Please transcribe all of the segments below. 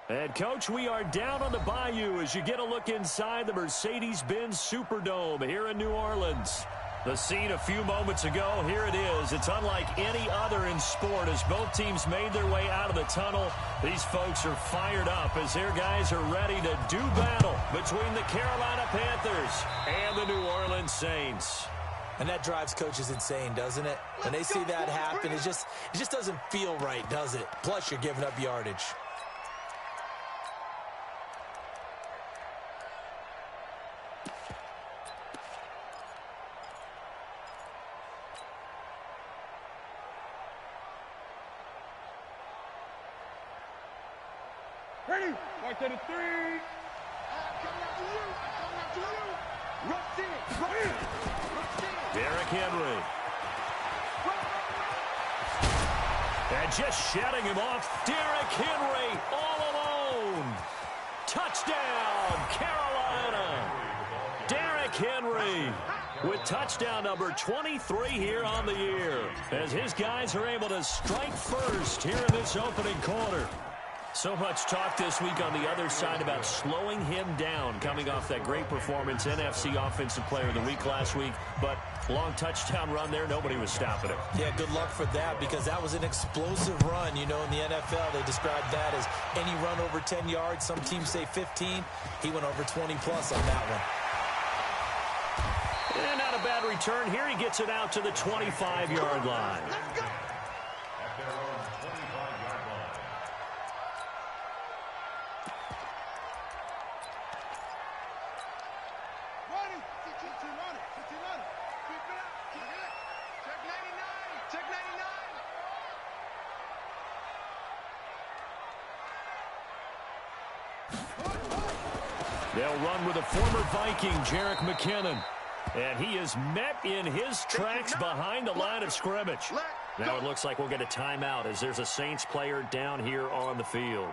And, Coach, we are down on the bayou as you get a look inside the Mercedes-Benz Superdome here in New Orleans. The scene a few moments ago, here it is. It's unlike any other in sport as both teams made their way out of the tunnel. These folks are fired up as their guys are ready to do battle between the Carolina Panthers and the New Orleans Saints. And that drives coaches insane, doesn't it? When they see that happen, it just doesn't feel right, does it? Plus, you're giving up yardage. Ready? Right to the 3. I'm coming after you. I'm coming after you. Rush in. Rush in. Rush in. Derrick Henry. And just shutting him off, Derrick Henry all alone. Touchdown, Carolina. Derrick Henry with touchdown number 23 here on the year as his guys are able to strike first here in this opening quarter. So much talk this week on the other side about slowing him down coming off that great performance, NFC Offensive Player of the Week last week. But long touchdown run there, nobody was stopping him. Yeah, good luck for that because that was an explosive run. You know, in the NFL, they described that as any run over 10 yards. Some teams say 15. He went over 20-plus on that one. And not a bad return here. He gets it out to the 25-yard line. Let's go. They'll run with a former Viking, Jerick McKinnon. And he is met in his tracks behind the line of scrimmage. Now it looks like we'll get a timeout as there's a Saints player down here on the field.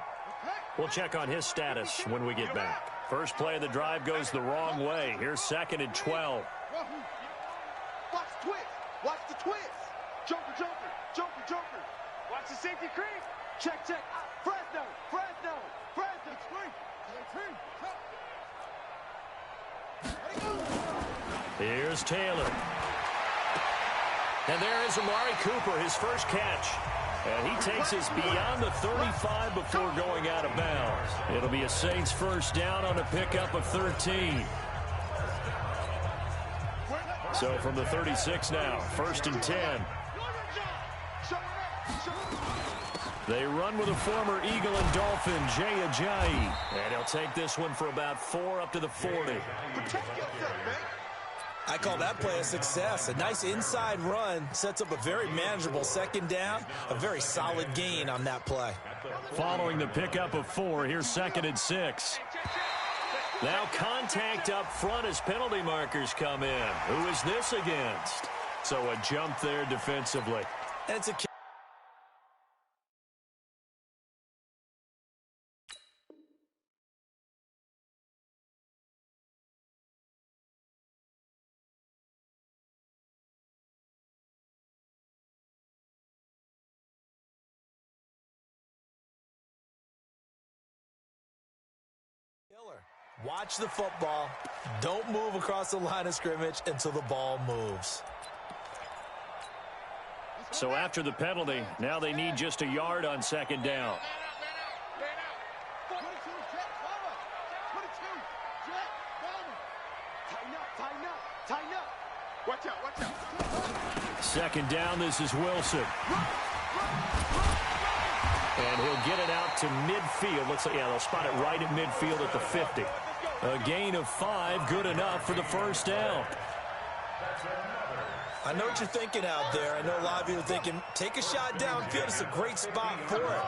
We'll check on his status when we get back. First play of the drive goes the wrong way. Here's 2nd and 12. Watch the twist. Watch the twist. Joker, joker, joker, joker. Watch the safety creep. Check, check. Fresno, Fresno, Fresno. Here's Taylor. And there is Amari Cooper, his first catch. And he takes us beyond the 35 before going out of bounds. It'll be a Saints first down on a pickup of 13. So from the 36 now, 1st and 10. They run with a former Eagle and Dolphin, Jay Ajayi. And he'll take this one for about 4 up to the 40. I call that play a success. A nice inside run sets up a very manageable 2nd down. A very solid gain on that play. Following the pickup of 4, here's 2nd and 6. Now contact up front as penalty markers come in. Who is this against? So a jump there defensively. And it's a watch the football. Don't move across the line of scrimmage until the ball moves. So after the penalty, now they need just a yard on 2nd down. Watch out, watch out. 2nd down, this is Wilson. And he'll get it out to midfield. Looks like, yeah, they'll spot it right at midfield at the 50. A gain of 5, good enough for the first down. I know what you're thinking out there. I know a lot of you are thinking, take a shot downfield. It's a great spot for it.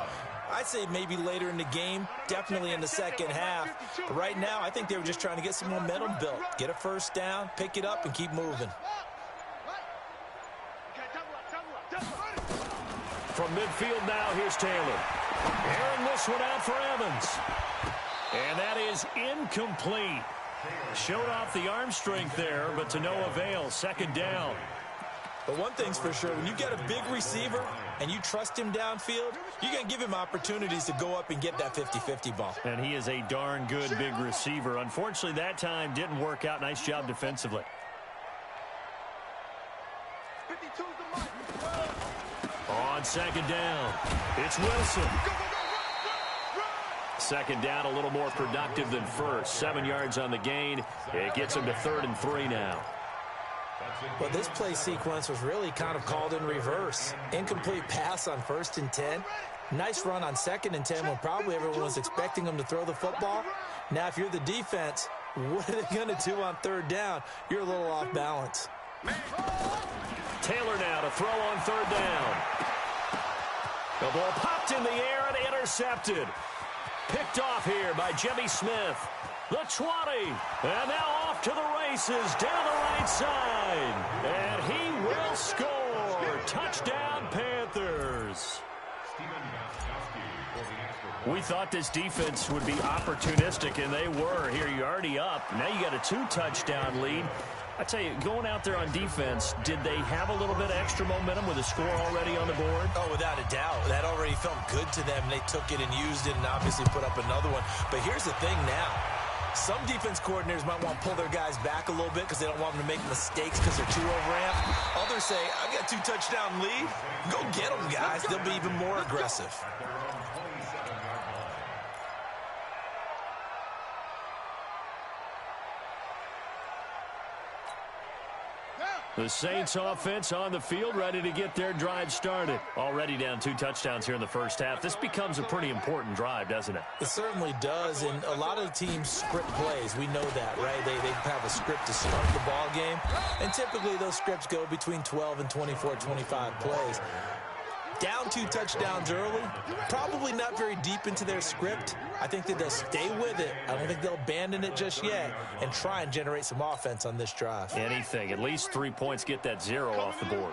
I'd say maybe later in the game, definitely in the 2nd half. But right now, I think they were just trying to get some momentum built. Get a first down, pick it up, and keep moving. From midfield now, here's Taylor. Airing this one out for Evans. And that is incomplete. Showed off the arm strength there, but to no avail. 2nd down. But one thing's for sure, when you get a big receiver, and you trust him downfield, you're going to give him opportunities to go up and get that 50-50 ball. And he is a darn good big receiver. Unfortunately, that time didn't work out. Nice job defensively. On second down, it's Wilson. Second down, a little more productive than first. 7 yards on the gain. It gets him to 3rd and 3 now. Well, this play sequence was really kind of called in reverse. Incomplete pass on 1st and 10. Nice run on 2nd and 10 when probably everyone was expecting him to throw the football. Now, if you're the defense, what are they going to do on 3rd down? You're a little off balance. Taylor now to throw on 3rd down. The ball popped in the air and intercepted. Picked off here by Jimmy Smith. The 20. And now off to the races down the right side. And he will score. Touchdown, Panthers. We thought this defense would be opportunistic, and they were. Here you're already up. Now you got a 2-touchdown lead. I tell you, going out there on defense, did they have a little bit of extra momentum with a score already on the board? Oh, without a doubt. That already felt good to them. They took it and used it and obviously put up another one. But here's the thing now. Some defense coordinators might want to pull their guys back a little bit because they don't want them to make mistakes because they're too overamped. Others say, I've got a 2-touchdown lead. Go get them, guys. They'll be even more aggressive. The Saints offense on the field, ready to get their drive started. Already down 2 touchdowns here in the first half. This becomes a pretty important drive, doesn't it? It certainly does, and a lot of teams script plays. We know that, right? They have a script to start the ball game, and typically those scripts go between 12 and 24, 25 plays. Down 2 touchdowns early, probably not very deep into their script. I think that they'll stay with it. I don't think they'll abandon it just yet and try and generate some offense on this drive. Anything. At least 3 points, get that 0 off the board.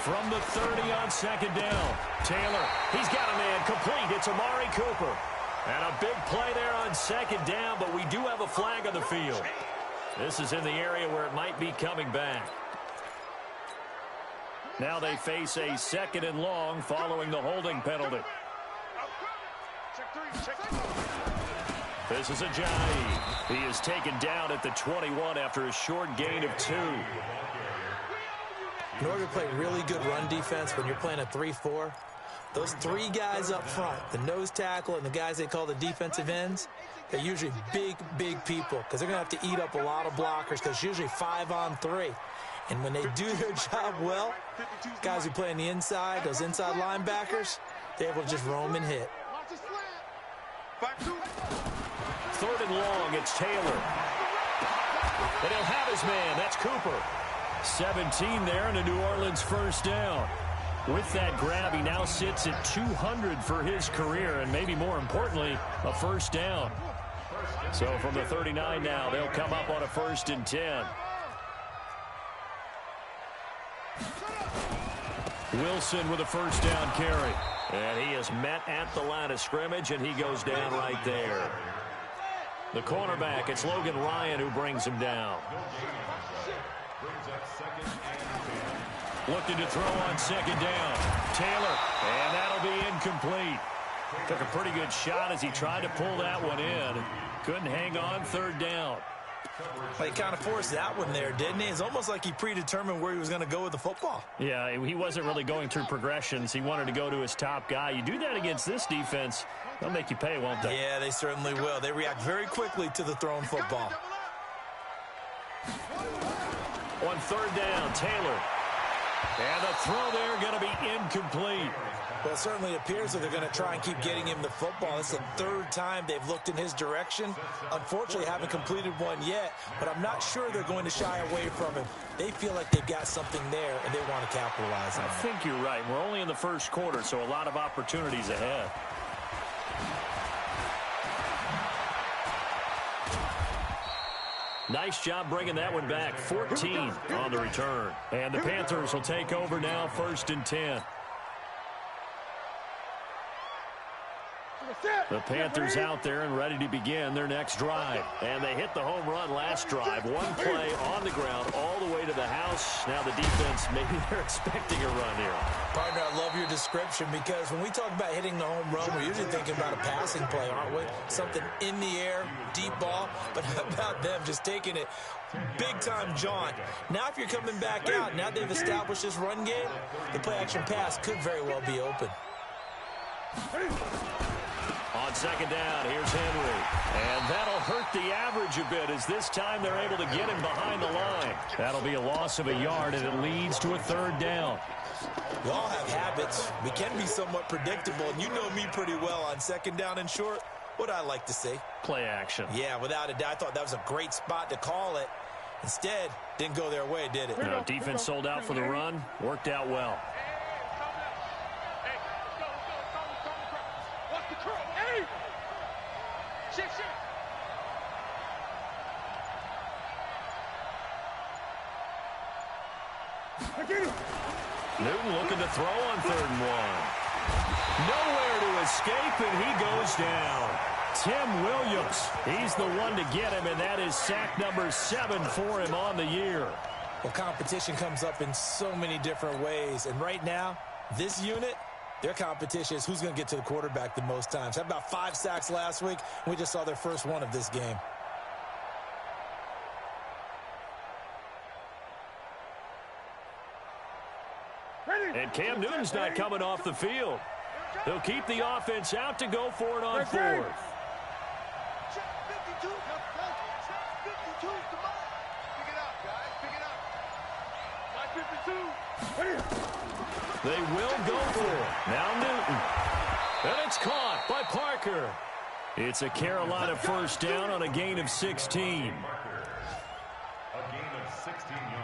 From the 30 on second down. Taylor, he's got a man complete. It's Amari Cooper. And a big play there on second down, but we do have a flag on the field. This is in the area where it might be coming back. Now they face a 2nd and long following the holding penalty. This is Ajayi. He is taken down at the 21 after a short gain of 2. In order to play really good run defense when you're playing a 3-4, those 3 guys up front, the nose tackle and the guys they call the defensive ends, they're usually big, big people because they're going to have to eat up a lot of blockers because it's usually 5 on 3. And when they do their job well, guys who play on the inside, those inside linebackers, they're able to just roam and hit. 3rd and long, it's Taylor. And he'll have his man. That's Cooper. 17 there and a New Orleans first down. With that grab, he now sits at 200 for his career, and maybe more importantly, a first down. So from the 39 now, they'll come up on a 1st and 10. Wilson with a first down carry. And he is met at the line of scrimmage, and he goes down right there. The cornerback, it's Logan Ryan who brings him down. Looking to throw on second down. Taylor, and that'll be incomplete. Took a pretty good shot as he tried to pull that one in. Couldn't hang on 3rd down. Well, he kind of forced that one there, didn't he? It's almost like he predetermined where he was going to go with the football. Yeah, he wasn't really going through progressions. He wanted to go to his top guy. You do that against this defense, they'll make you pay, won't they? Yeah, they certainly will. They react very quickly to the thrown football. On 3rd down, Taylor. And the throw there going to be incomplete. Well, it certainly appears that they're going to try and keep getting him the football. It's the 3rd time they've looked in his direction. Unfortunately, haven't completed one yet, but I'm not sure they're going to shy away from him. They feel like they've got something there, and they want to capitalize on it. I think you're right. We're only in the 1st quarter, so a lot of opportunities ahead. Nice job bringing that one back. 14 on the return. And the Panthers will take over now, 1st and 10. The Panthers out there and ready to begin their next drive. And they hit the home run last drive. One play on the ground all the way to the house. Now the defense, maybe they're expecting a run here. Partner, I love your description because when we talk about hitting the home run, we're usually thinking about a passing play, aren't we? Something in the air, deep ball. But how about them just taking it big-time jaunt? Now if you're coming back out, now they've established this run game, the play-action pass could very well be open. On second down, here's Henry. And that'll hurt the average a bit as this time they're able to get him behind the line. That'll be a loss of a yard, and it leads to a third down. We all have habits. We can be somewhat predictable, and you know me pretty well on second down and short. What I like to say? Play action. Yeah, without a doubt. I thought that was a great spot to call it. Instead, didn't go their way, did it? No, defense sold out for the run. Worked out well. Newton looking to throw on 3rd and 1. Nowhere to escape, and he goes down. Tim Williams, he's the one to get him, and that is sack number 7 for him on the year. Well, competition comes up in so many different ways, and right now, this unit, their competition is who's going to get to the quarterback the most times. Had about 5 sacks last week, and we just saw their first one of this game. And Cam Newton's not coming off the field. He'll keep the offense out to go for it on 4th. Check 52. Check 52. Come on. Pick it up, guys. Pick it up. 52. They will go for it. Now Newton. And it's caught by Parker. It's a Carolina first down on a gain of 16.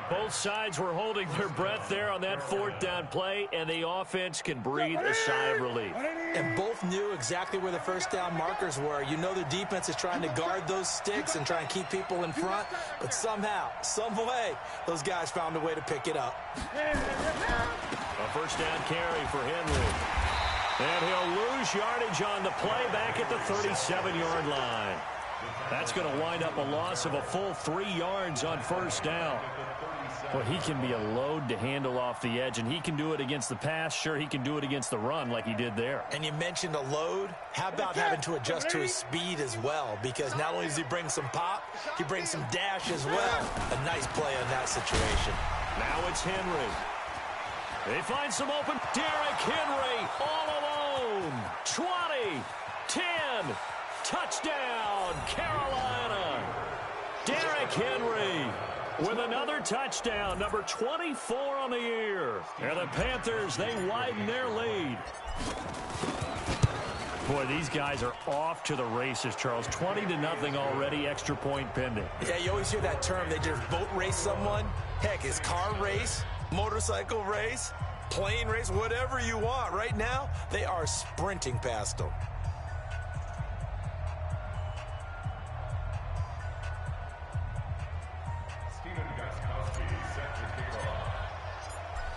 Both sides were holding their breath there on that 4th down play, and the offense can breathe a sigh of relief. And both knew exactly where the first down markers were. You know the defense is trying to guard those sticks and try and keep people in front, but somehow, some way, those guys found a way to pick it up. A first down carry for Henry. And he'll lose yardage on the play back at the 37-yard line. That's going to wind up a loss of a full 3 yards on first down. Well, he can be a load to handle off the edge, and he can do it against the pass. Sure, he can do it against the run like he did there. And you mentioned a load. How about having to adjust to his speed as well? Because not only does he bring some pop, he brings some dash as well. A nice play on that situation. Now it's Henry. They find some open. Derrick Henry all alone. 20, 10, touchdown, Carolina. Derrick Henry with another touchdown, number 24 on the year. And the Panthers, they widen their lead. Boy, these guys are off to the races, Charles. 20-0 already, extra point pending. Yeah, you always hear that term. They just boat race someone. Heck, it's car race, motorcycle race, plane race, whatever you want. Right now, they are sprinting past them.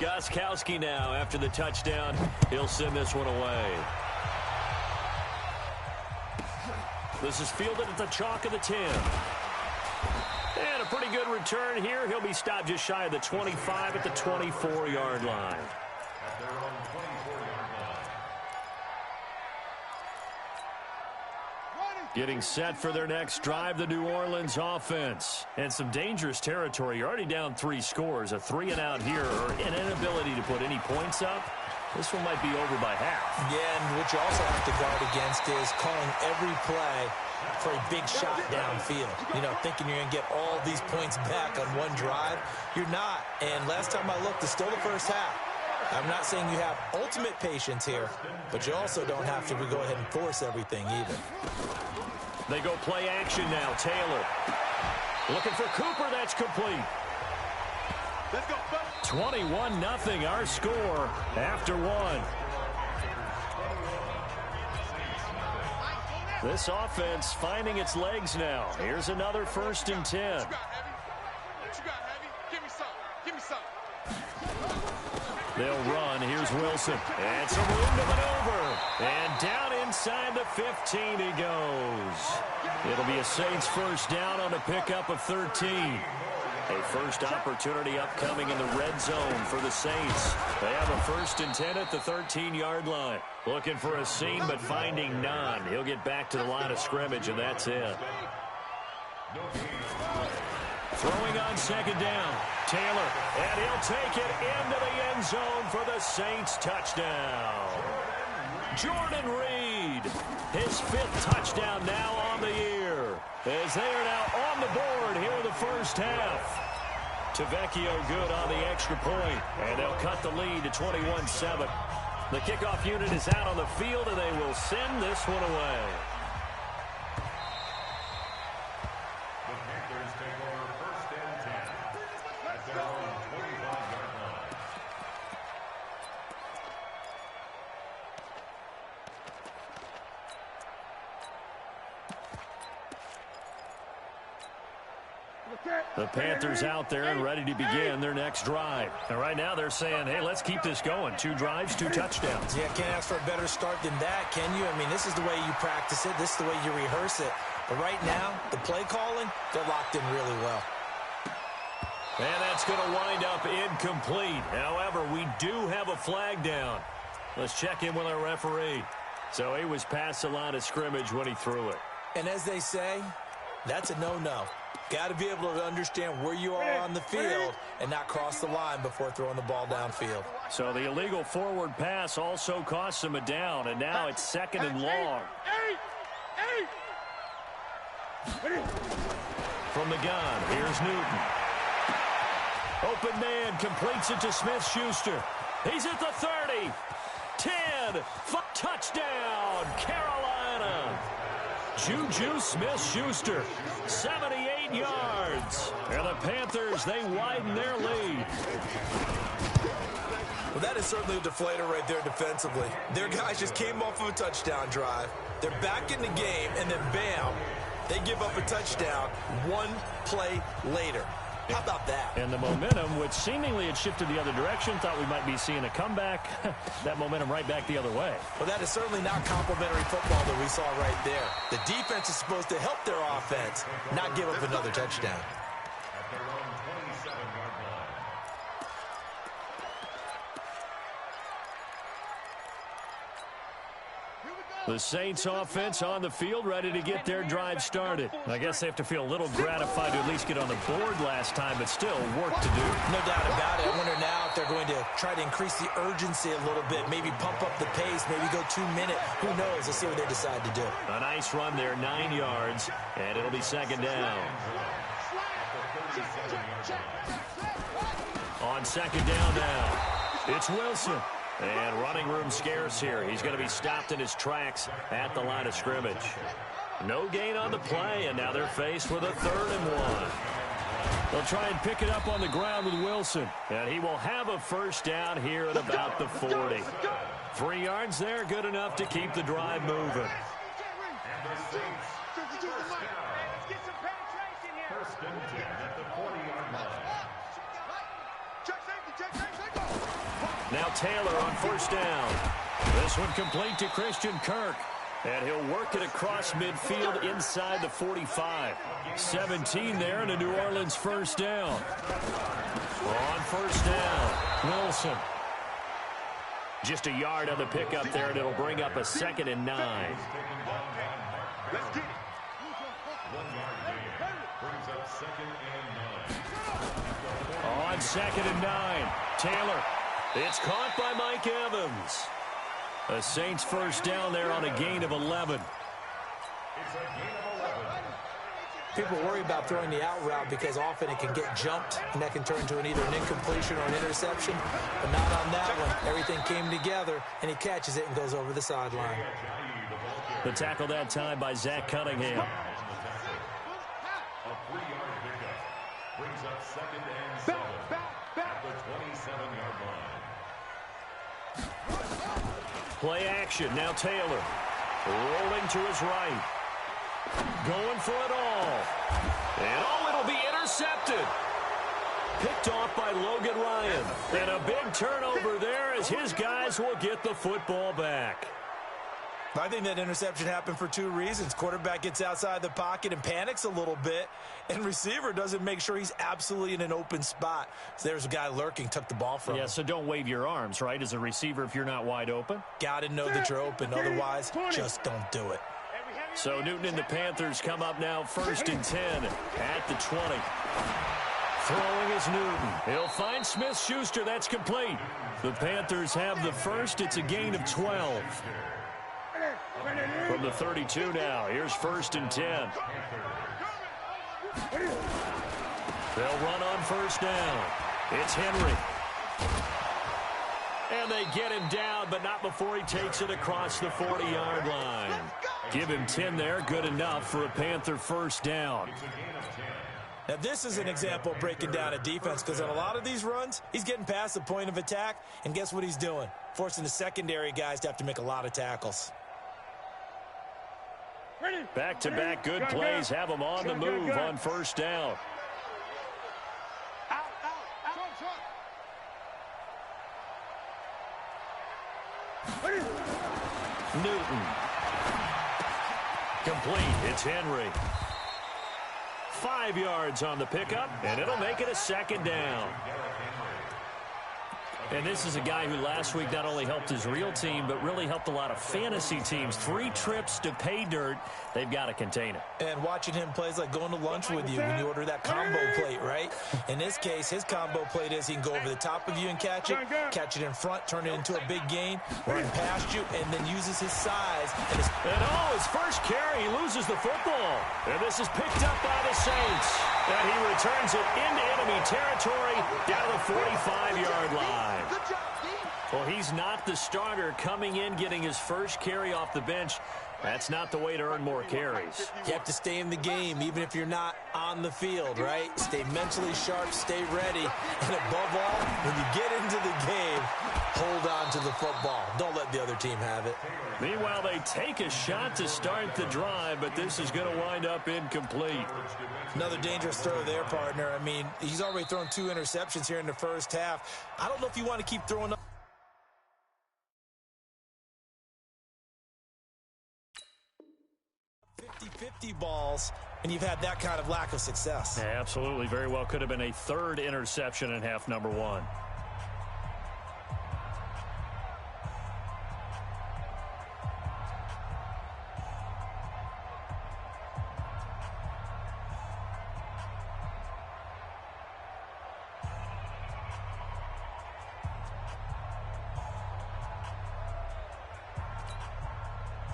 Gostkowski now after the touchdown. He'll send this one away. This is fielded at the chalk of the 10. And a pretty good return here. He'll be stopped just shy of the 25 at the 24-yard line. Getting set for their next drive, the New Orleans offense. And some dangerous territory. You're already down 3 scores. A 3-and-out here, or an inability to put any points up. This one might be over by half. Yeah, and what you also have to guard against is calling every play for a big shot downfield. You know, thinking you're going to get all these points back on one drive. You're not. And last time I looked, it's still the first half. I'm not saying you have ultimate patience here, but you also don't have to go ahead and force everything either. They go play action now. Taylor looking for Cooper. That's complete. Let's go. 21-0 our score after 1. This offense finding its legs now. Here's another 1st and 10. What you got, Heavy? Give me some. Give me some. They'll run. Here's Wilson. And some room to maneuver. And down inside the 15 he goes. It'll be a Saints first down on a pickup of 13. A first opportunity upcoming in the red zone for the Saints. They have a 1st and 10 at the 13-yard line. Looking for a seam, but finding none. He'll get back to the line of scrimmage, and that's it. Throwing on 2nd down. Taylor, and he'll take it into the end zone for the Saints touchdown. Jordan Reed, his 5th touchdown now on the year, as they are now on the board here in the first half. Tavecchio good on the extra point, and they'll cut the lead to 21-7. The kickoff unit is out on the field, and they will send this one away. The Panthers take over 1st and 10 at their own 25-yard line. The Panthers out there and ready to begin their next drive. And right now they're saying, hey, let's keep this going. 2 drives, 2 touchdowns. Yeah, can't ask for a better start than that, can you? I mean, this is the way you practice it. This is the way you rehearse it. But right now, the play calling, they're locked in really well. And that's going to wind up incomplete. However, we do have a flag down. Let's check in with our referee. So he was past the line of scrimmage when he threw it. And as they say, that's a no-no. Got to be able to understand where you are on the field and not cross the line before throwing the ball downfield. So the illegal forward pass also costs him a down, and now it's 2nd and long. From the gun, here's Newton. Open man, completes it to Smith-Schuster. He's at the 30. 10. Touchdown, Carolina. Juju Smith-Schuster, 78 yards. And the Panthers, they widen their lead. Well, that is certainly a deflator right there defensively. Their guys just came off of a touchdown drive. They're back in the game, and then bam, they give up a touchdown 1 play later. How about that? And the momentum, which seemingly had shifted the other direction, thought we might be seeing a comeback. That momentum right back the other way. Well, that is certainly not complimentary football that we saw right there. The defense is supposed to help their offense, not give up another touchdown. At their own 27-yard line. The Saints offense on the field, ready to get their drive started. I guess they have to feel a little gratified to at least get on the board last time, but still work to do. No doubt about it. I wonder now if they're going to try to increase the urgency a little bit, maybe pump up the pace, maybe go 2-minute. Who knows? Let's see what they decide to do. A nice run there, 9 yards, and it'll be 2nd down. On 2nd down now, it's Wilson. And running room scarce here. He's going to be stopped in his tracks at the line of scrimmage. No gain on the play, and now they're faced with a 3rd and 1. They'll try and pick it up on the ground with Wilson. And he will have a first down here at about the 40. 3 yards there, good enough to keep the drive moving. And the Saints, first and 10 at the 40-yard line. Now Taylor on first down. This one complete to Christian Kirk. And he'll work it across midfield inside the 45. 17 there and a New Orleans first down. On first down, Wilson. Just a yard on the pickup there, and it'll bring up a 2nd and 9. Let's get it. 1 yard gain. Brings up 2nd and 9. On 2nd and 9, Taylor. It's caught by Mike Evans. A Saints first down there on a gain of 11. It's a gain of 11. People worry about throwing the out route because often it can get jumped, and that can turn into either an incompletion or an interception. But not on that one. Everything came together, and he catches it and goes over the sideline. The tackle that time by Zach Cunningham. A 3-yard pickup. Brings up 2nd and 7 at the 27-yard line. Play action, now Taylor. Rolling to his right. Going for it all. And it'll be intercepted. Picked off by Logan Ryan. And a big turnover there as his guys will get the football back. I think that interception happened for two reasons. Quarterback gets outside the pocket and panics a little bit, and receiver doesn't make sure he's absolutely in an open spot. So there's a guy lurking, took the ball from him. Yeah, so don't wave your arms, right, as a receiver if you're not wide open. Got to know that you're open. Otherwise, just don't do it. So Newton and the Panthers come up now 1st and 10 at the 20. Throwing is Newton. He'll find Smith-Schuster. That's complete. The Panthers have the first. It's a gain of 12. From the 32 now. Here's 1st and 10. They'll run on 1st down. It's Henry. And they get him down, but not before he takes it across the 40-yard line. Give him 10 there. Good enough for a Panther 1st down. Now, this is an example of breaking down a defense, because on a lot of these runs, he's getting past the point of attack, and guess what he's doing? Forcing the secondary guys to have to make a lot of tackles. Back-to-back good plays have them on the move on 1st down. Newton. Complete. It's Henry. 5 yards on the pickup, and it'll make it a 2nd down. And this is a guy who last week not only helped his real team, but really helped a lot of fantasy teams. 3 trips to pay dirt. They've got to contain it. And watching him play is like going to lunch with you when you order that combo plate, right? In this case, his combo plate is he can go over the top of you and catch it in front, turn it into a big gain, run past you, and then uses his size. And his first carry, he loses the football. And this is picked up by the Saints. And he returns it into enemy territory down the 45-yard line. Well, he's not the starter coming in, getting his first carry off the bench. That's not the way to earn more carries. You have to stay in the game, even if you're not on the field, right? Stay mentally sharp, stay ready, and above all, when you get into the game, hold on to the football. Don't let the other team have it. Meanwhile, they take a shot to start the drive, but this is going to wind up incomplete. Another dangerous throw there, partner. I mean, he's already thrown 2 interceptions here in the first half. I don't know if you want to keep throwing up. 50-50 balls, and you've had that kind of lack of success. Yeah, absolutely. Very well could have been a 3rd interception in half number 1.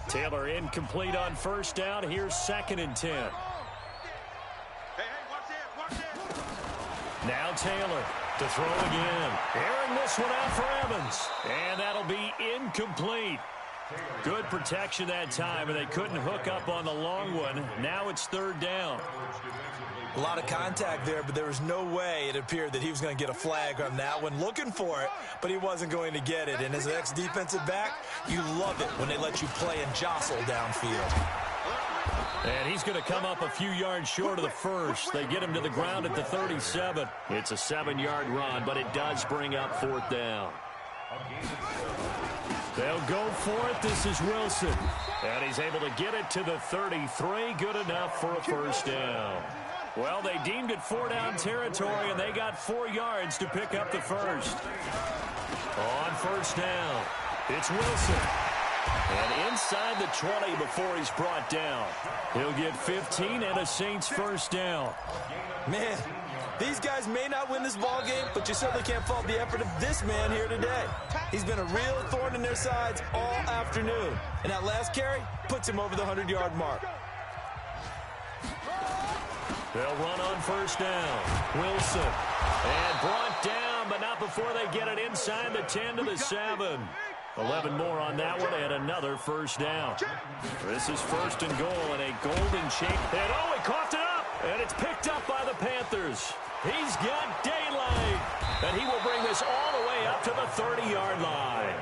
Taylor incomplete on 1st down. Here's 2nd and 10. Now Taylor to throw again. Airing this one out for Evans. And that'll be incomplete. Good protection that time, and they couldn't hook up on the long one. Now it's 3rd down. A lot of contact there, but there was no way it appeared that he was going to get a flag on that one. Looking for it, but he wasn't going to get it. And as an ex-defensive back, you love it when they let you play and jostle downfield. And he's going to come up a few yards short of the first. They get him to the ground at the 37. It's a 7-yard run, but it does bring up 4th down. They'll go for it. This is Wilson. And he's able to get it to the 33. Good enough for a 1st down. Well, they deemed it 4-down territory, and they got 4 yards to pick up the first. On 1st down, it's Wilson. And inside the 20 before he's brought down. He'll get 15 and a Saints 1st down. Man, these guys may not win this ball game, but you certainly can't fault the effort of this man here today. He's been a real thorn in their sides all afternoon. And that last carry puts him over the 100-yard mark. They'll run on 1st down. Wilson. And brought down, but not before they get it inside the 10 to the 7. 11 more on that one, and another 1st down. This is 1st and goal in a golden shape. And he coughed it up, and it's picked up by the Panthers. He's got daylight, and he will bring this all the way up to the 30-yard line.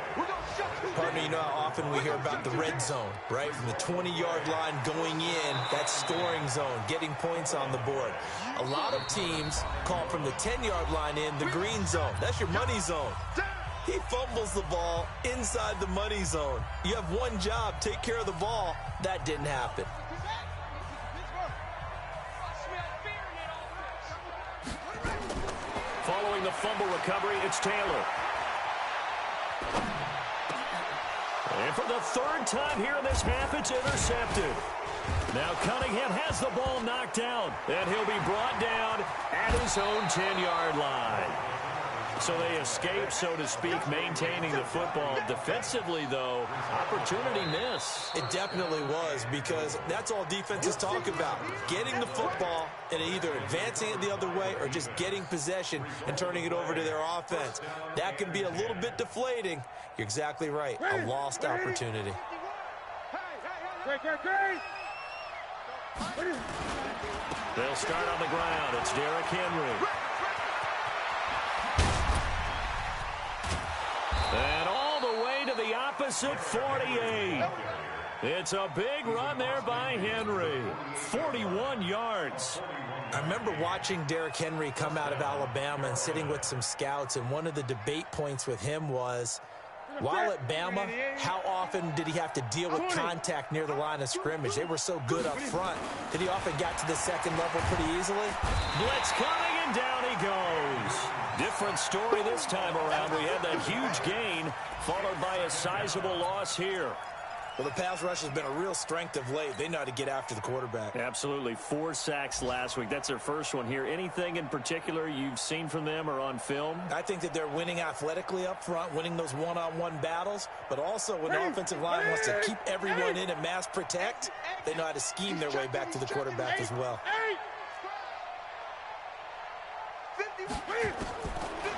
Partner, you know how often we hear about the red zone, right? From the 20-yard line going in, that scoring zone, getting points on the board. A lot of teams call from the 10-yard line in the green zone. That's your money zone. He fumbles the ball inside the money zone. You have one job, take care of the ball. That didn't happen. Following the fumble recovery, it's Taylor. And for the third time here in this half, it's intercepted. Now Cunningham has the ball knocked out, and he'll be brought down at his own 10-yard line. So they escape, so to speak, maintaining the football. Defensively, though, opportunity miss. It definitely was, because that's all defenses talk about. Getting the football and either advancing it the other way or just getting possession and turning it over to their offense. That can be a little bit deflating. You're exactly right. A lost opportunity. They'll start on the ground. It's Derrick Henry. And all the way to the opposite 48. It's a big run there by Henry. 41 yards. I remember watching Derrick Henry come out of Alabama and sitting with some scouts, and one of the debate points with him was, while at Bama, how often did he have to deal with contact near the line of scrimmage? They were so good up front that he often got to the second level pretty easily. Blitz coming, and down he goes. Different story this time around. We had that huge gain, followed by a sizable loss here. Well, the pass rush has been a real strength of late. They know how to get after the quarterback. Absolutely. 4 sacks last week. That's their first one here. Anything in particular you've seen from them or on film? I think that they're winning athletically up front, winning those one-on-one battles, but also when the offensive line wants to keep everyone in and mass protect, they know how to scheme their way back to the quarterback as well.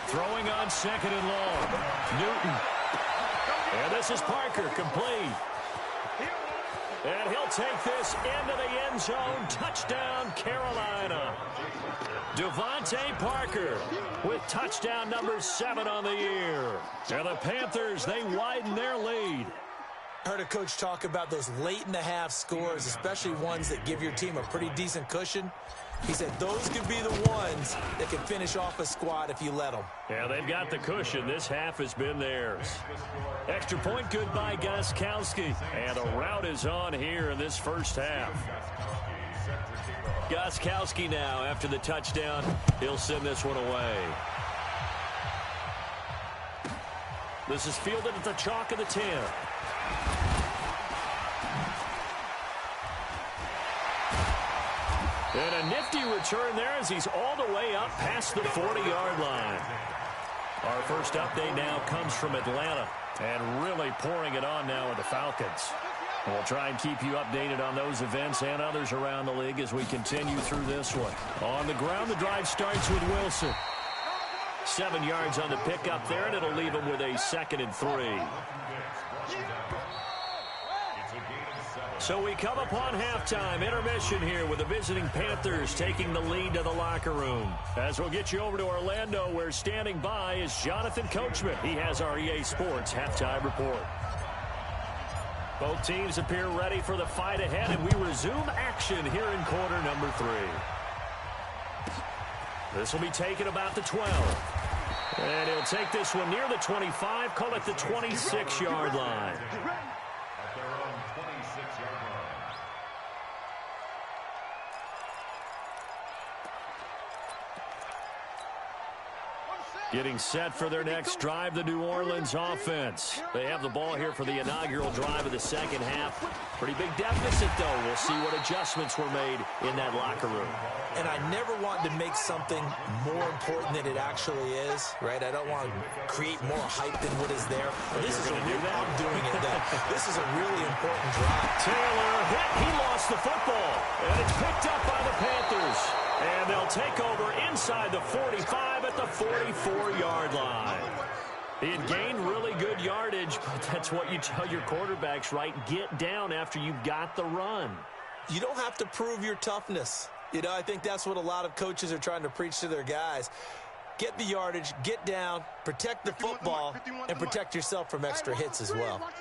Throwing on second and long. Newton. And this is Parker, complete. And he'll take this into the end zone. Touchdown, Carolina. Devontae Parker with touchdown number 7 on the year. And the Panthers, they widen their lead. I heard a coach talk about those late-in-the-half scores, especially ones that give your team a pretty decent cushion. He said those could be the ones that can finish off a squad if you let them. Yeah, they've got the cushion. This half has been theirs. Extra point good by Gostkowski. And the route is on here in this first half. Gostkowski now, after the touchdown, he'll send this one away. This is fielded at the chalk of the 10. And a nifty return there as he's all the way up past the 40-yard line. Our first update now comes from Atlanta, and really pouring it on now with the Falcons. We'll try and keep you updated on those events and others around the league as we continue through this one. On the ground, the drive starts with Wilson. 7 yards on the pickup there, and it'll leave him with a 2nd and 3. So we come upon halftime, intermission here with the visiting Panthers taking the lead to the locker room. As we'll get you over to Orlando, where standing by is Jonathan Coachman. He has our EA Sports halftime report. Both teams appear ready for the fight ahead, and we resume action here in quarter number 3. This will be taken about the 12. And he'll take this one near the 25, call it the 26-yard line. Getting set for their next drive, the New Orleans offense. They have the ball here for the inaugural drive of the second half. Pretty big deficit, though. We'll see what adjustments were made in that locker room. And I never want to make something more important than it actually is, right? I don't want to create more hype than what is there. But this is I'm doing it then. This is a really important drive. Taylor hit. He lost the football. And it's picked up by the Panthers. And they'll take over inside the 45 at the 44-yard line. He had gained really good yardage, but that's what you tell your quarterbacks, right? Get down after you've got the run. You don't have to prove your toughness. You know, I think that's what a lot of coaches are trying to preach to their guys. get the yardage, get down, protect the football, and protect yourself from extra hits as well. Watch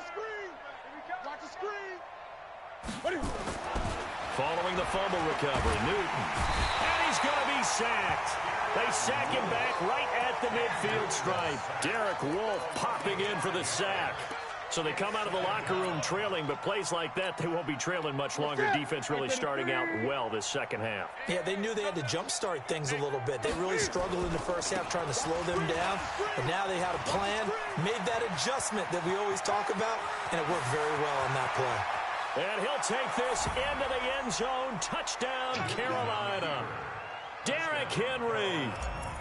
the screen. Following the fumble recovery, Newton. And he's going to be sacked. They sack him back right at the midfield stripe. Derek Wolfe popping in for the sack. So they come out of the locker room trailing, but plays like that, they won't be trailing much longer. Defense really starting out well this second half. Yeah, they knew they had to jumpstart things a little bit. They really struggled in the first half trying to slow them down, but now they had a plan, made that adjustment that we always talk about, and it worked very well on that play. And he'll take this into the end zone. Touchdown, Carolina. Derrick Henry,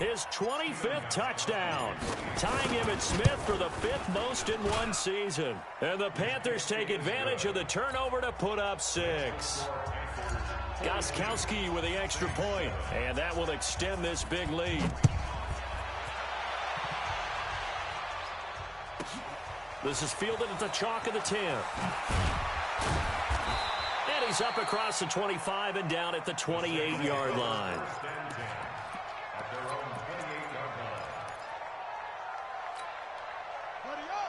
his 25th touchdown, tying him at Smith for the 5th most in one season. And the Panthers take advantage of the turnover to put up 6. Gostkowski with the extra point, and that will extend this big lead. This is fielded at the chalk of the 10. And he's up across the 25 and down at the 28-yard line.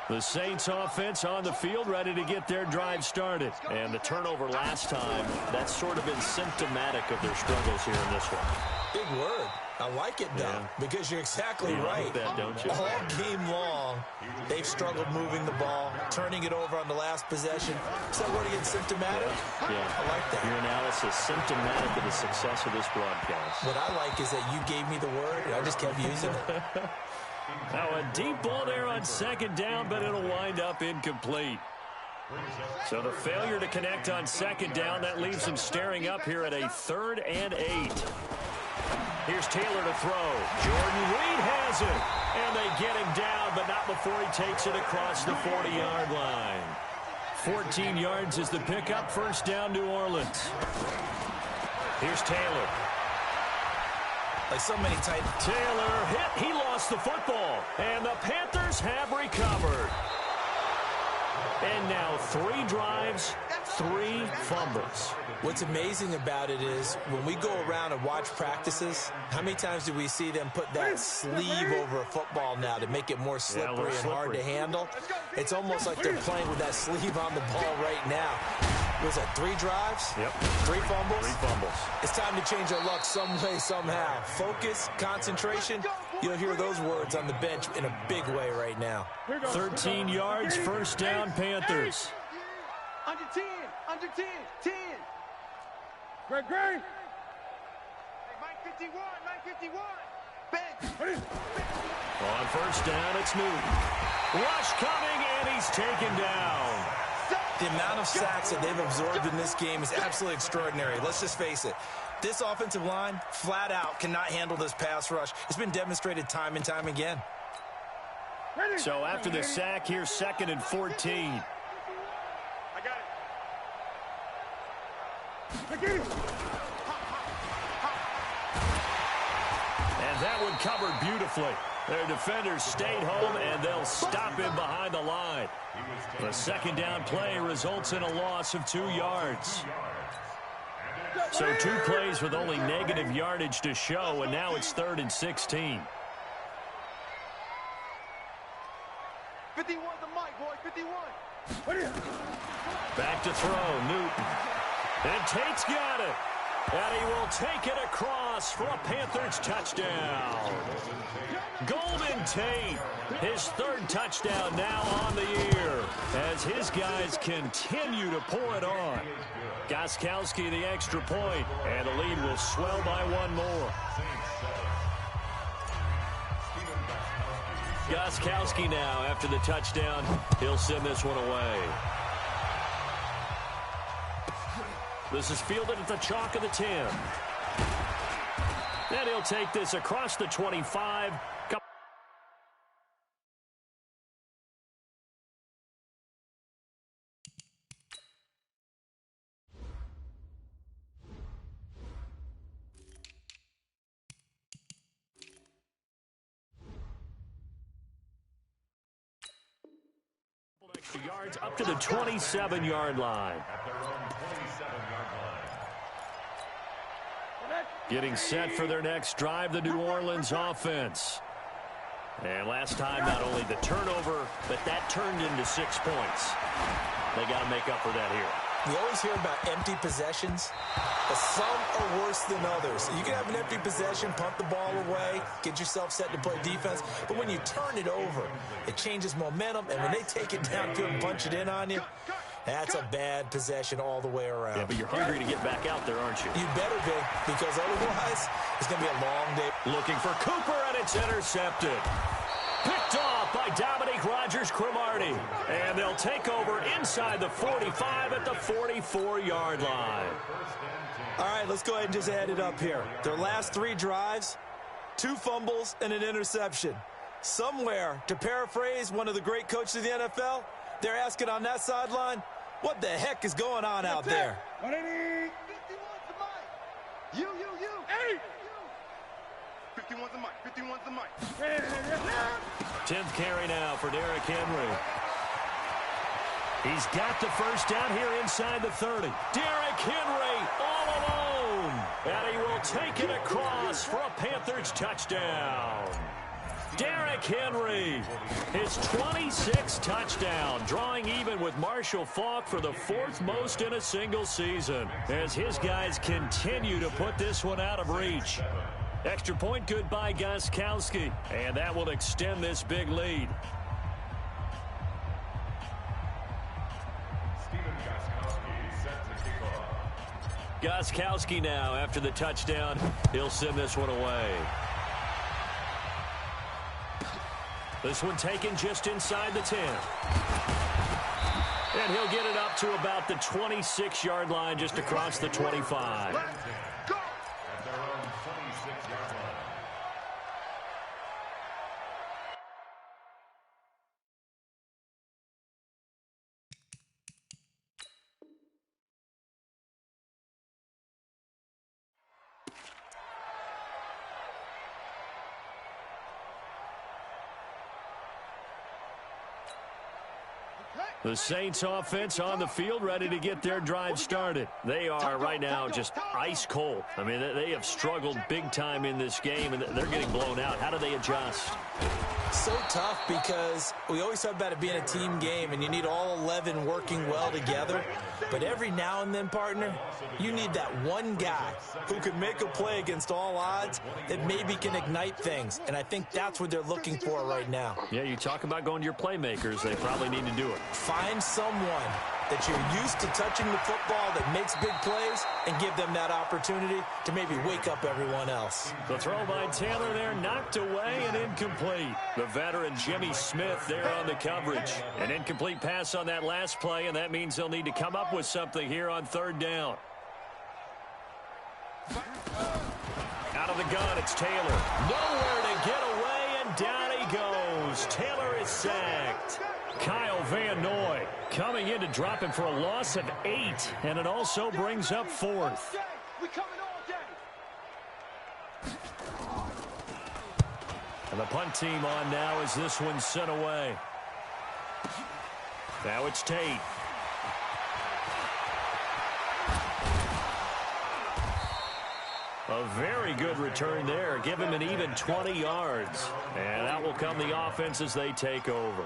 The Saints offense on the field ready to get their drive started. And the turnover last time, that's sort of been symptomatic of their struggles here in this one. Big word. I like it, though, because you're exactly right. Like that, don't you? All game long, they've struggled moving the ball, turning it over on the last possession. Is that word again, symptomatic? Yeah. I like that. Your analysis, symptomatic of the success of this broadcast. What I like is that you gave me the word, and I just kept using it. Now a deep ball there on second down, but it'll wind up incomplete. So the failure to connect on second down, that leaves him staring up here at a 3rd and 8. Here's Taylor to throw. Jordan Reed has it. And they get him down, but not before he takes it across the 40-yard line. 14 yards is the pickup. First down, New Orleans. Here's Taylor. Like so many tight. Taylor hit. He lost the football. And the Panthers have recovered. And now 3 drives, 3 fumbles. What's amazing about it is when we go around and watch practices, how many times do we see them put that sleeve over a football now to make it more slippery and hard to handle? It's almost like they're playing with that sleeve on the ball right now. Was that 3 drives? Yep. 3 fumbles? 3 fumbles. It's time to change our luck some way, somehow. Focus, concentration. You'll hear those words on the bench in a big way right now. 13 yards, first down, Panthers. Under 10, under 10, 10. Greg. Hey, Mike 51, Mike 51. Ben. On first down, it's Newton. Rush coming, and he's taken down. The amount of sacks that they've absorbed in this game is absolutely extraordinary. Let's just face it. This offensive line, flat out, cannot handle this pass rush. It's been demonstrated time and time again. So after the sack, here's 2nd and 14. I got it. And that one covered beautifully. Their defenders stayed home, and they'll stop him behind the line. The second down play results in a loss of 2 yards. So 2 plays with only negative yardage to show, and now it's 3rd and 16. 51 the mic, boy, 51. Back to throw, Newton. And Tate's got it. And he will take it across for a Panthers touchdown. Golden Tate, his 3rd touchdown now on the year as his guys continue to pour it on. Gostkowski the extra point, and the lead will swell by 1 more. Gostkowski now after the touchdown. He'll send this one away. This is fielded at the chalk of the 10. And he'll take this across the 25. Extra yards up to the 27-yard line. At their own 27-yard line. Getting set for their next drive, the New Orleans offense. And last time, not only the turnover, but that turned into 6 points. They got to make up for that here. We always hear about empty possessions, but some are worse than others. You can have an empty possession, punt the ball away, get yourself set to play defense, but when you turn it over, it changes momentum, and when they take it downfield and punch it in on you, that's a bad possession all the way around. Yeah, but you're hungry to get back out there, aren't you? You better be, because otherwise, it's going to be a long day. Looking for Cooper, and it's intercepted. Picked off by Dominique Rodgers-Cromartie. And they'll take over inside the 45 at the 44-yard line. All right, let's go ahead and just add it up here. Their last 3 drives, 2 fumbles and an interception. Somewhere, to paraphrase one of the great coaches of the NFL, they're asking on that sideline, what the heck is going on out there? 180. 51's the mic. You. Hey. 51's the mic. 51's the mic. 10th carry now for Derrick Henry. He's got the first down here inside the 30. Derrick Henry all alone. And he will take it across for a Panthers touchdown. Derrick Henry, his 26th touchdown, drawing even with Marshall Faulk for the 4th most in a single season, as his guys continue to put this one out of reach. Extra point good by Gostkowski, and that will extend this big lead. Gostkowski now after the touchdown. He'll send this one away. This one taken just inside the 10. And he'll get it up to about the 26-yard line, just across the 25. The Saints offense on the field, ready to get their drive started. They are right now just ice cold. I mean, they have struggled big time in this game, and they're getting blown out. How do they adjust? So tough, because we always talk about it being a team game, and you need all 11 working well together. But every now and then, partner, you need that one guy who can make a play against all odds that maybe can ignite things. And I think that's what they're looking for right now. Yeah, you talk about going to your playmakers. They probably need to do it. Find someone that you're used to touching the football that makes big plays and give them that opportunity to maybe wake up everyone else. The throw by Taylor there, knocked away and incomplete. The veteran Jimmy Smith there on the coverage. An incomplete pass on that last play, and that means they'll need to come up with something here on 3rd down. Out of the gun, it's Taylor. Nowhere to get away, and down he goes. Taylor is sacked. Kyle Van Noy coming in to drop him for a loss of 8, and it also brings up 4th. And the punt team on now as this one's sent away. Now it's Tate. A very good return there. Give him an even 20 yards. And that will come the offense as they take over.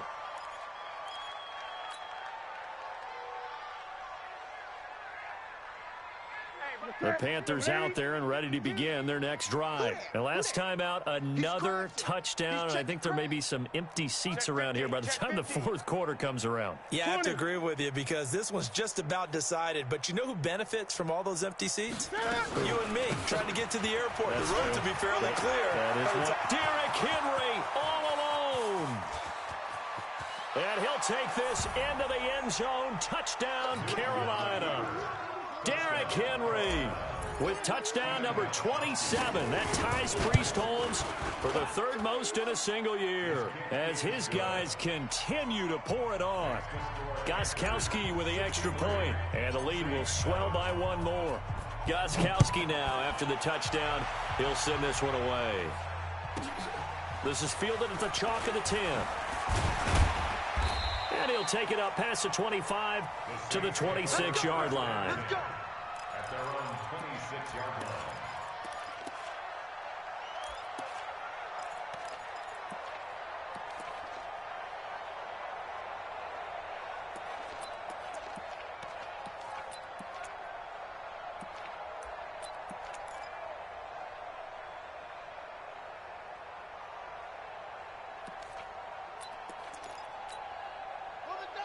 The Panthers out there and ready to begin their next drive. And last time out, another touchdown. And I think there may be some empty seats around here by the time the 4th quarter comes around. Yeah, I have to agree with you, because this one's just about decided. But you know who benefits from all those empty seats? You and me, trying to get to the airport. The road to be fairly clear. That is what. Derrick Henry all alone. And he'll take this into the end zone. Touchdown, Carolina. Derrick Henry with touchdown number 27. That ties Priest Holmes for the 3rd most in a single year, as his guys continue to pour it on. Gostkowski with the extra point, and the lead will swell by 1 more. Gostkowski now after the touchdown. He'll send this one away. This is fielded at the chalk of the 10. And he'll take it up past the 25 to the 26-yard line. At their own 26-yard line.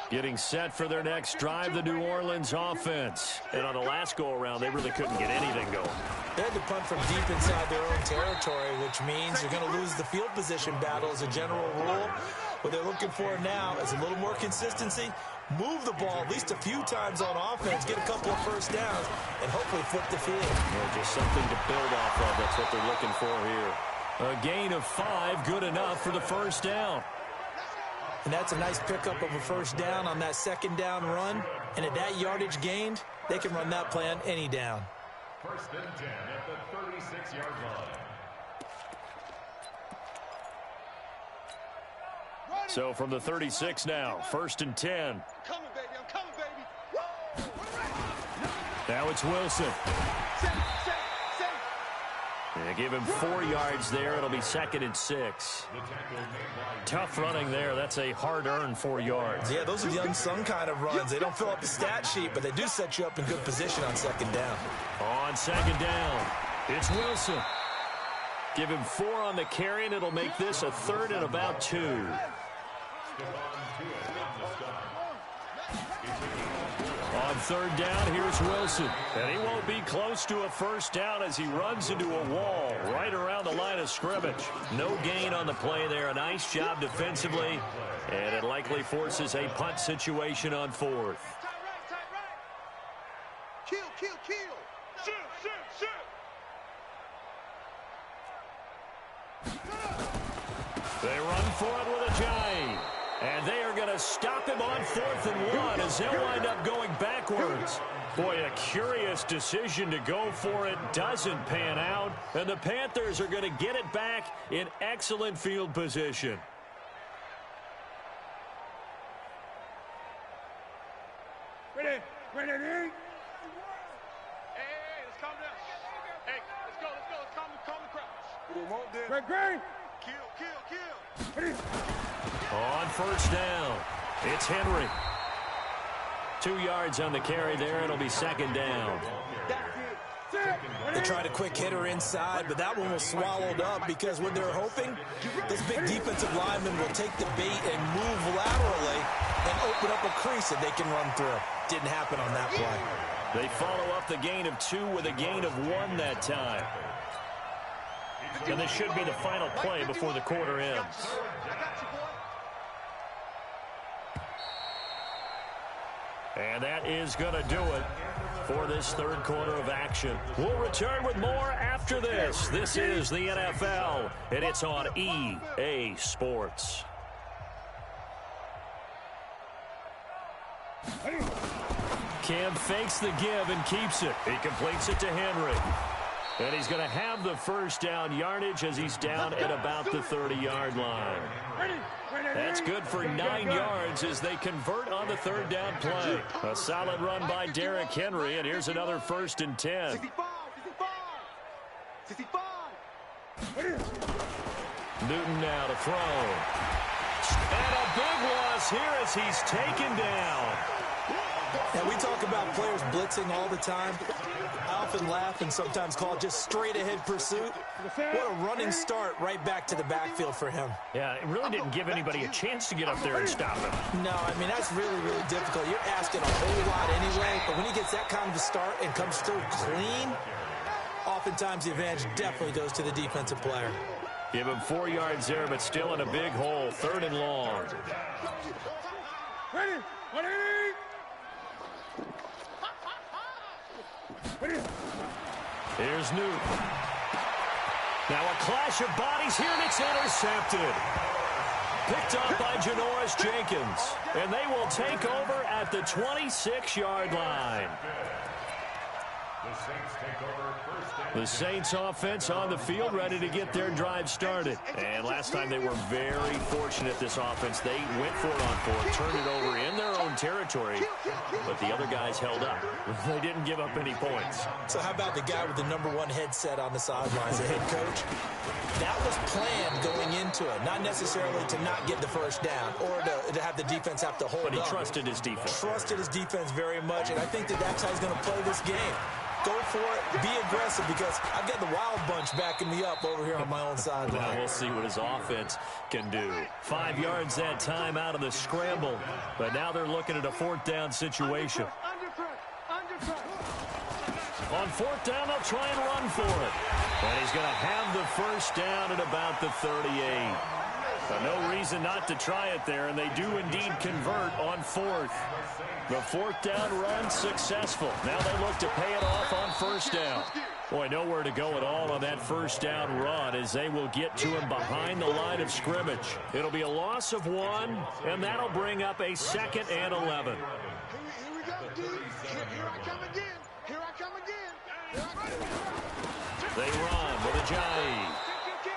Getting set for their next drive, the New Orleans offense. And on the last go-around, they really couldn't get anything going. They had to punt from deep inside their own territory, which means you're going to lose the field position battle as a general rule. What they're looking for now is a little more consistency, move the ball at least a few times on offense, get a couple of first downs, and hopefully flip the field. Well, just something to build off of. That's what they're looking for here. A gain of 5, good enough for the first down. And that's a nice pickup of a first down on that second down run. And at that yardage gained, they can run that play on any down. First and 10 at the 36-yard line. So from the 36 now, first and 10. I'm coming, baby. I'm coming, baby. Now it's Wilson. They give him 4 yards there. It'll be second and 6. Tough running there. That's a hard-earned 4 yards. Yeah, those are the unsung kind of runs. They don't fill up the stat sheet, but they do set you up in good position on second down. On second down, it's Wilson. Give him 4 on the carry, and it'll make this a third and about 2. On third down, here's Wilson. And he won't be close to a first down as he runs into a wall right around the line of scrimmage. No gain on the play there. A nice job defensively. And it likely forces a punt situation on 4th. Kill, kill, kill. Shoot, shoot, shoot. They run for it with a giant. And they are going to stop him on 4th and 1 as they'll wind up going backwards. Boy, a curious decision to go for it. Doesn't pan out. And the Panthers are going to get it back in excellent field position. Ready, ready, ready. Hey, let's calm down. Hey, let's go. Let's calm the crowd. We won't do. Great. Kill. Ready. On first down, it's Henry. 2 yards on the carry there. It'll be second down. They tried a quick hitter inside, but that one was swallowed up because what they're hoping, this big defensive lineman will take the bait and move laterally and open up a crease that they can run through. Didn't happen on that play. They follow up the gain of 2 with a gain of 1 that time. And this should be the final play before the quarter ends. And that is going to do it for this third quarter of action. We'll return with more after this. This is the NFL, and it's on EA Sports. Cam fakes the give and keeps it. He completes it to Henry. And he's going to have the first down yardage as he's down at about the 30-yard line. That's good for 9 yards as they convert on the third down play. A solid run by Derrick Henry, and here's another first and 10. 65. Newton now to throw. And a big loss here as he's taken down. And we talk about players blitzing all the time. I often laugh and sometimes call it just straight-ahead pursuit. What a running start right back to the backfield for him. Yeah, it really didn't give anybody a chance to get up there and stop him. No, I mean, that's really, really difficult. You're asking a whole lot anyway, but when he gets that kind of a start and comes through clean, oftentimes the advantage definitely goes to the defensive player. Give him 4 yards there, but still in a big hole, third and long. Ready. Here's Newton. Now a clash of bodies here, and it's intercepted. Picked up by Janoris Jenkins. And they will take over at the 26-yard line. The Saints offense on the field, ready to get their drive started. And last time they were very fortunate, this offense. They went for it on 4, turned it over in their own territory, but the other guys held up. They didn't give up any points. So how about the guy with the #1 headset on the sidelines, the head coach? that was planned going into it, not necessarily to not get the first down or to have the defense have to hold up. But he trusted his defense. Trusted his defense very much, and I think that's how he's going to play this game. Go for it, be aggressive, because I've got the wild bunch backing me up over here on my own sideline. Now we'll see what his offense can do. 5 yards that time out of the scramble, but now they're looking at a 4th down situation. On 4th down, they'll try and run for it. And he's going to have the first down at about the 38. But no reason not to try it there, and they do indeed convert on 4th. The 4th down run successful. Now they look to pay it off on 1st down. Boy, nowhere to go at all on that 1st down run as they will get to him behind the line of scrimmage. It'll be a loss of 1, and that'll bring up a 2nd and 11. Here we go, dude. Here I come again. Here I come again. They run with Ajayi.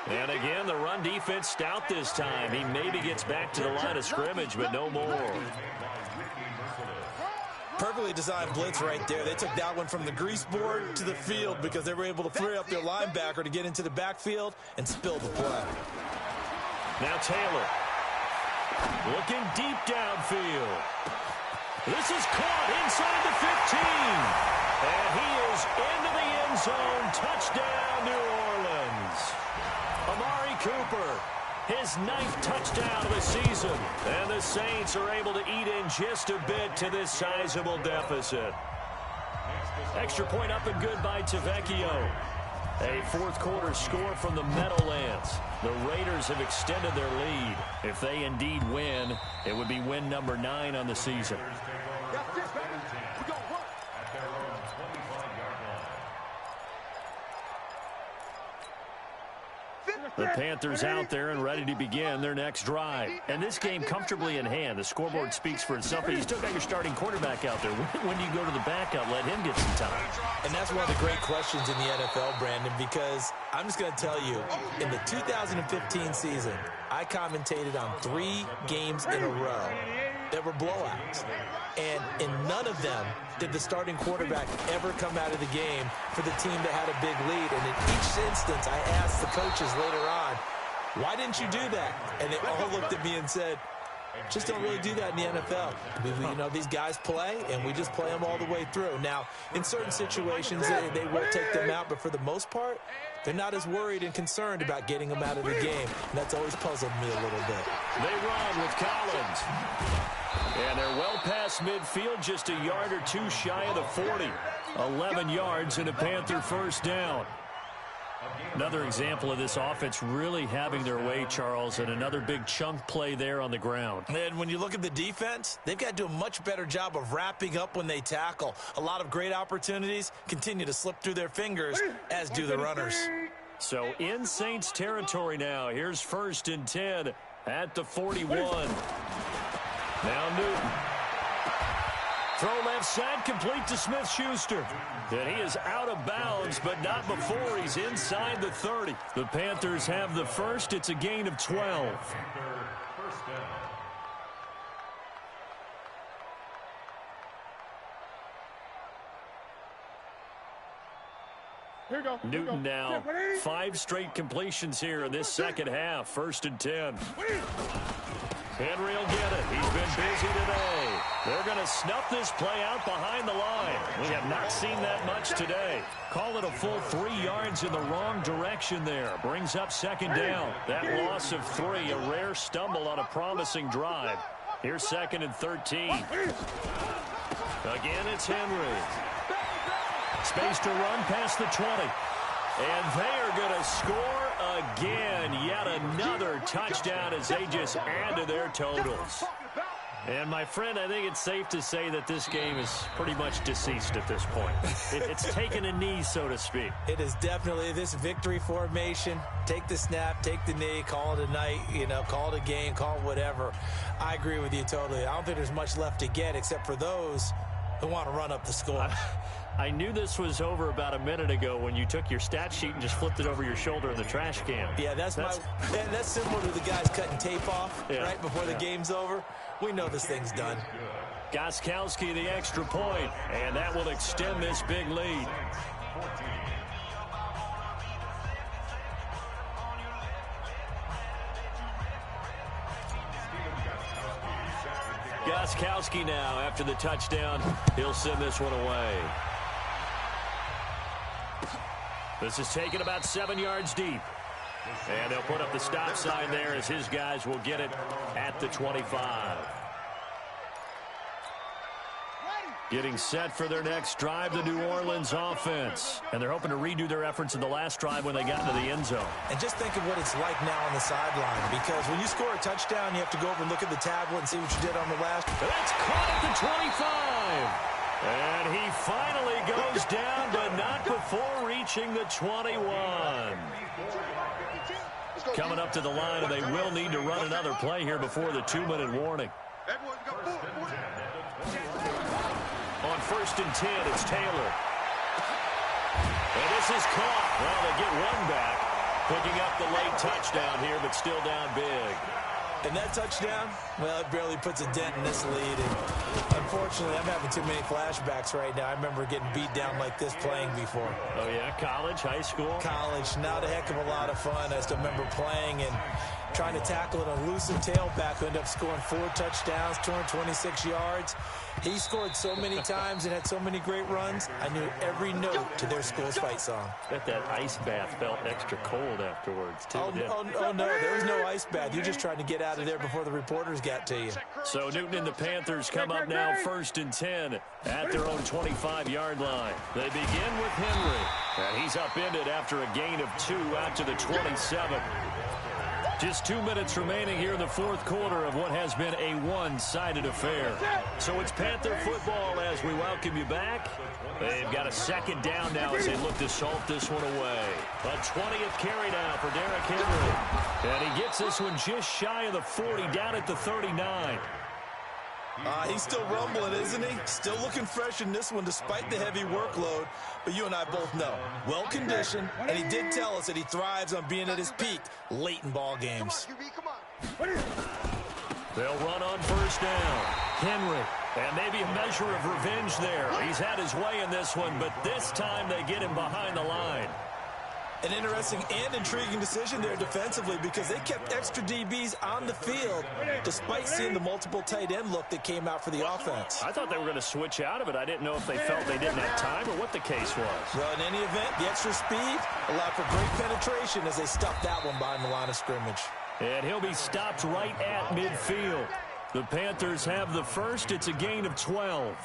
And again, the run defense stout this time. He maybe gets back to the line of scrimmage, but no more. Perfectly designed blitz right there. They took that one from the grease board to the field because they were able to free up their linebacker to get into the backfield and spill the play. Now Taylor looking deep downfield. This is caught inside the 15. And he is into the end zone. Touchdown, New Orleans. Amari Cooper, his 9th touchdown of the season. And the Saints are able to eat in just a bit to this sizable deficit. Extra point up and good by Tavecchio. A 4th quarter score from the Meadowlands. The Raiders have extended their lead. If they indeed win, it would be win number 9 on the season. The Panthers out there and ready to begin their next drive. And this game comfortably in hand. The scoreboard speaks for itself, but you still got your starting quarterback out there. When do you go to the backup, let him get some time? And that's one of the great questions in the NFL, Brandon, because I'm just going to tell you, in the 2015 season, I commentated on 3 games in a row that were blowouts. And in none of them did the starting quarterback ever come out of the game for the team that had a big lead. And in each instance, I asked the coaches later on, why didn't you do that? And they all looked at me and said, just don't really do that in the NFL. You know, these guys play, and we just play them all the way through. Now, in certain situations, they will take them out, but for the most part, they're not as worried and concerned about getting them out of the game. And that's always puzzled me a little bit. They run with Collins. And they're well past midfield, just a yard or 2 shy of the 40. 11 yards and a Panther first down. Another example of this offense really having their way, Charles, and another big chunk play there on the ground. And when you look at the defense, they've got to do a much better job of wrapping up when they tackle. A lot of great opportunities continue to slip through their fingers, as do the runners. So in Saints territory now. Here's 1st and 10 at the 41. Now Newton. Throw left side, complete to Smith-Schuster. And he is out of bounds, but not before he's inside the 30. The Panthers have the first. It's a gain of 12. Newton now. 5 straight completions here in this second half. 1st and 10. Henry will get it. He's been busy today. They're going to snuff this play out behind the line. We have not seen that much today. Call it a full 3 yards in the wrong direction there. Brings up 2nd down. That loss of 3, a rare stumble on a promising drive. Here's 2nd and 13. Again, it's Henry. Space to run past the 20. And they are going to score again. Yet another touchdown as they just add to their totals. And, my friend, I think it's safe to say that this game is pretty much deceased at this point. It's taken a knee, so to speak. It is definitely this victory formation. Take the snap, take the knee, call it a night, call it a game, call it whatever. I agree with you totally. I don't think there's much left to get except for those who want to run up the score. I knew this was over about a minute ago when you took your stat sheet and just flipped it over your shoulder in the trash can. Yeah, that's similar to the guys cutting tape off right before the game's over. We know this thing's done. Gostkowski the extra point, and that will extend this big lead. Gostkowski now after the touchdown. He'll send this one away. This is taken about 7 yards deep. And they'll put up the stop sign there as his guys will get it at the 25. Getting set for their next drive, the New Orleans offense. And they're hoping to redo their efforts in the last drive when they got into the end zone. And just think of what it's like now on the sideline, because when you score a touchdown, you have to go over and look at the tablet and see what you did on the last. That's caught at the 25. And he finally goes down, but not before reaching the 21. Coming up to the line, and they will need to run another play here before the 2-minute warning. On 1st and 10, it's Taylor. And this is caught. Well, they get one back, picking up the late touchdown here, but still down big. And that touchdown, well, it barely puts a dent in this lead. And unfortunately, I'm having too many flashbacks right now. I remember getting beat down like this playing before. Oh, yeah? College, high school? College. Not a heck of a lot of fun. I still remember playing and trying to tackle an elusive tailback who ended up scoring 4 touchdowns, 226 yards. He scored so many times and had so many great runs, I knew every note to their school's fight song. Bet that ice bath felt extra cold afterwards, too. Oh, no, there was no ice bath. You're just trying to get out of there before the reporters got to you. So Newton and the Panthers come up now 1st and 10 at their own 25-yard line. They begin with Henry, and he's upended after a gain of 2 out to the 27. Just 2 minutes remaining here in the 4th quarter of what has been a one-sided affair. So it's Panther football as we welcome you back. They've got a 2nd down now as they look to salt this one away. A 20th carry now for Derrick Henry. And he gets this one just shy of the 40, down at the 39. He's still rumbling, isn't he? Still looking fresh in this one despite the heavy workload. But you and I both know, well-conditioned, and he did tell us that he thrives on being at his peak late in ball games. They'll run on 1st down. Henry, and maybe a measure of revenge there. He's had his way in this one, but this time they get him behind the line. An interesting and intriguing decision there defensively, because they kept extra DBs on the field despite seeing the multiple tight end look that came out for the offense. I thought they were going to switch out of it. I didn't know if they felt they didn't have time or what the case was. Well, in any event, the extra speed allowed for great penetration as they stuffed that one behind the line of scrimmage. And he'll be stopped right at midfield. The Panthers have the first. It's a gain of 12.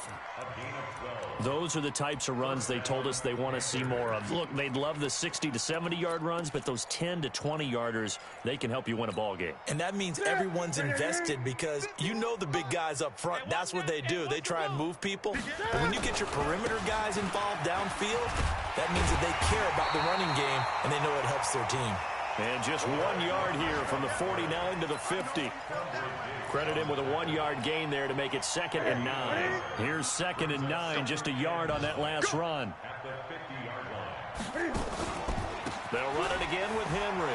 Those are the types of runs they told us they want to see more of. Look, they'd love the 60 to 70-yard runs, but those 10 to 20-yarders, they can help you win a ball game. And that means everyone's invested, because you know the big guys up front, that's what they do. They try and move people. But when you get your perimeter guys involved downfield, that means that they care about the running game, and they know it helps their team. And just 1 yard here from the 49 to the 50. Credit him with a 1-yard gain there to make it 2nd and 9. Here's 2nd and 9, just a yard on that last run. They'll run it again with Henry.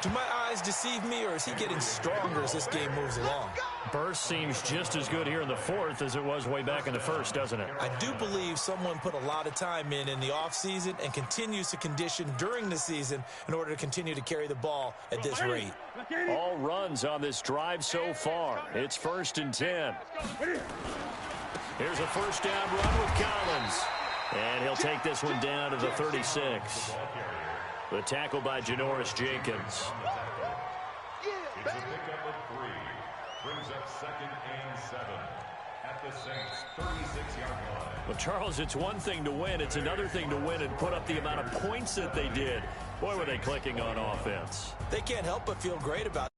Do my eyes deceive me, or is he getting stronger as this game moves along? Burst seems just as good here in the 4th as it was way back in the 1st, doesn't it? I do believe someone put a lot of time in the offseason and continues to condition during the season in order to continue to carry the ball at this rate. All runs on this drive so far. It's 1st and 10. Here's a 1st down run with Collins. And he'll take this one down to the 36. The tackle by Janoris Jenkins. It's a pickup of 3. Brings up 2nd and 7 at the Saints' 36-yard line. Well, Charles, it's one thing to win. It's another thing to win and put up the amount of points that they did. Boy, were they clicking on offense. They can't help but feel great about it.